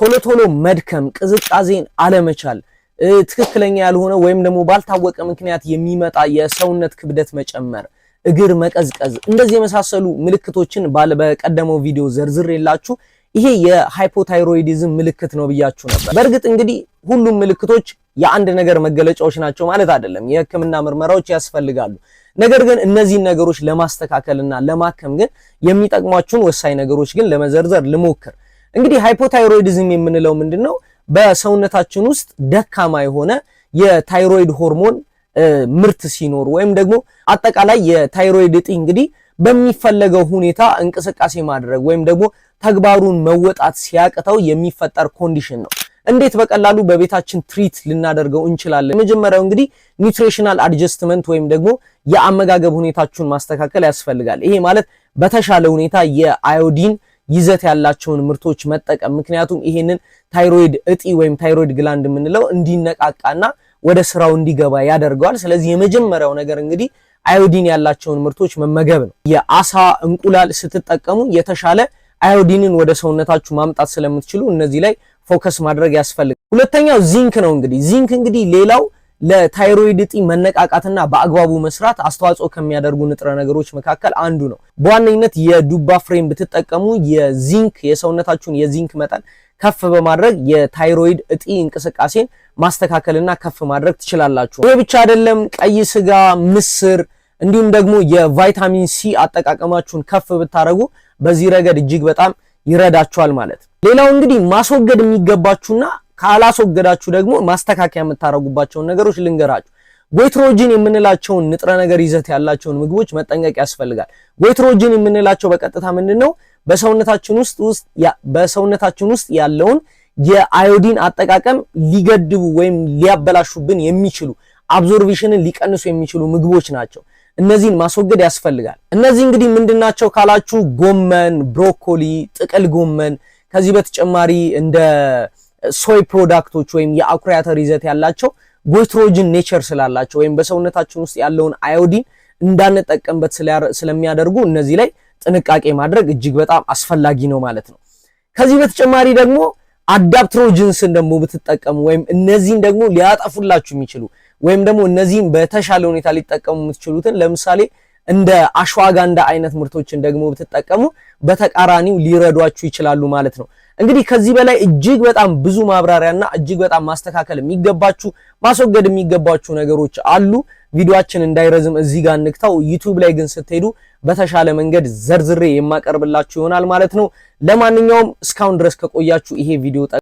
ቶሎ መድከም፣ ቅዝቃዜን አለመቻል፣ ትክክለኛ ያልሆነ ወይም ደግሞ ባልታወቀ ምክንያት የሚመጣ የሰውነት ክብደት መጨመር፣ እግር መቀዝቀዝ፣ እንደዚህ የመሳሰሉ ምልክቶችን በቀደመው ቪዲዮ ዘርዝሬላችሁ ይሄ የሃይፖታይሮይዲዝም ምልክት ነው ብያችሁ ነበር። በእርግጥ እንግዲህ ሁሉም ምልክቶች የአንድ ነገር መገለጫዎች ናቸው ማለት አይደለም። የህክምና ምርመራዎች ያስፈልጋሉ። ነገር ግን እነዚህን ነገሮች ለማስተካከልና ለማከም ግን የሚጠቅሟችሁን ወሳኝ ነገሮች ግን ለመዘርዘር ልሞክር። እንግዲህ ሃይፖታይሮይዲዝም የምንለው ምንድነው? በሰውነታችን ውስጥ ደካማ የሆነ የታይሮይድ ሆርሞን ምርት ሲኖር ወይም ደግሞ አጠቃላይ የታይሮይድ እጢ እንግዲህ በሚፈለገው ሁኔታ እንቅስቃሴ ማድረግ ወይም ደግሞ ተግባሩን መወጣት ሲያቅተው የሚፈጠር ኮንዲሽን ነው። እንዴት በቀላሉ በቤታችን ትሪት ልናደርገው እንችላለን? መጀመሪያው እንግዲህ ኒውትሪሽናል አድጀስትመንት ወይም ደግሞ የአመጋገብ ሁኔታችሁን ማስተካከል ያስፈልጋል። ይሄ ማለት በተሻለ ሁኔታ የአዮዲን ይዘት ያላቸውን ምርቶች መጠቀም። ምክንያቱም ይሄንን ታይሮይድ እጢ ወይም ታይሮይድ ግላንድ የምንለው እንዲነቃቃና ወደ ስራው እንዲገባ ያደርገዋል። ስለዚህ የመጀመሪያው ነገር እንግዲህ አዮዲን ያላቸውን ምርቶች መመገብ ነው። የአሳ እንቁላል ስትጠቀሙ የተሻለ አዮዲንን ወደ ሰውነታችሁ ማምጣት ስለምትችሉ እነዚህ ላይ ፎከስ ማድረግ ያስፈልጋል። ሁለተኛው ዚንክ ነው። ዚንክ እንግዲህ ሌላው ለታይሮይድ እጢ መነቃቃትና በአግባቡ መስራት አስተዋጽኦ ከሚያደርጉ ንጥረ ነገሮች መካከል አንዱ ነው። በዋነኝነት የዱባ ፍሬም ብትጠቀሙ የዚንክ የሰውነታችሁን የዚንክ መጠን ከፍ በማድረግ የታይሮይድ እጢ እንቅስቃሴን ማስተካከልና ከፍ ማድረግ ትችላላችሁ። ይሄ ብቻ አይደለም፣ ቀይ ስጋ፣ ምስር እንዲሁም ደግሞ የቫይታሚን ሲ አጠቃቀማችሁን ከፍ ብታረጉ በዚህ ረገድ እጅግ በጣም ይረዳችኋል ማለት ነው። ሌላው እንግዲህ ማስወገድ የሚገባችሁና ካላስወገዳችሁ ደግሞ ማስተካከያ የምታረጉባቸውን ነገሮች ልንገራችሁ። ጎይትሮጂን የምንላቸውን ንጥረ ነገር ይዘት ያላቸውን ምግቦች መጠንቀቅ ያስፈልጋል። ጎይትሮጂን የምንላቸው በቀጥታ ምንድነው? በሰውነታችን ውስጥ ያለውን የአዮዲን አጠቃቀም ሊገድቡ ወይም ሊያበላሹብን የሚችሉ አብዞርቬሽንን ሊቀንሱ የሚችሉ ምግቦች ናቸው። እነዚህን ማስወገድ ያስፈልጋል። እነዚህ እንግዲህ ምንድናቸው ካላችሁ ጎመን፣ ብሮኮሊ፣ ጥቅል ጎመን ከዚህ በተጨማሪ እንደ ሶይ ፕሮዳክቶች ወይም የአኩሪ አተር ይዘት ያላቸው ጎይትሮጂን ኔቸር ስላላቸው ወይም በሰውነታችን ውስጥ ያለውን አዮዲን እንዳንጠቀምበት ስለሚያደርጉ እነዚህ ላይ ጥንቃቄ ማድረግ እጅግ በጣም አስፈላጊ ነው ማለት ነው። ከዚህ በተጨማሪ ደግሞ አዳፕትሮጂንስን ደግሞ ብትጠቀሙ ወይም እነዚህን ደግሞ ሊያጠፉላችሁ የሚችሉ ወይም ደግሞ እነዚህን በተሻለ ሁኔታ ሊጠቀሙ የምትችሉትን ለምሳሌ እንደ አሽዋጋንዳ አይነት ምርቶችን ደግሞ ብትጠቀሙ በተቃራኒው ሊረዷችሁ ይችላሉ ማለት ነው። እንግዲህ ከዚህ በላይ እጅግ በጣም ብዙ ማብራሪያና እጅግ በጣም ማስተካከል የሚገባችሁ ማስወገድ የሚገባችሁ ነገሮች አሉ። ቪዲዮአችን እንዳይረዝም እዚህ ጋር እንክታው። ዩቲዩብ ላይ ግን ስትሄዱ በተሻለ መንገድ ዘርዝሬ የማቀርብላችሁ ይሆናል ማለት ነው። ለማንኛውም እስካሁን ድረስ ከቆያችሁ ይሄ ቪዲዮ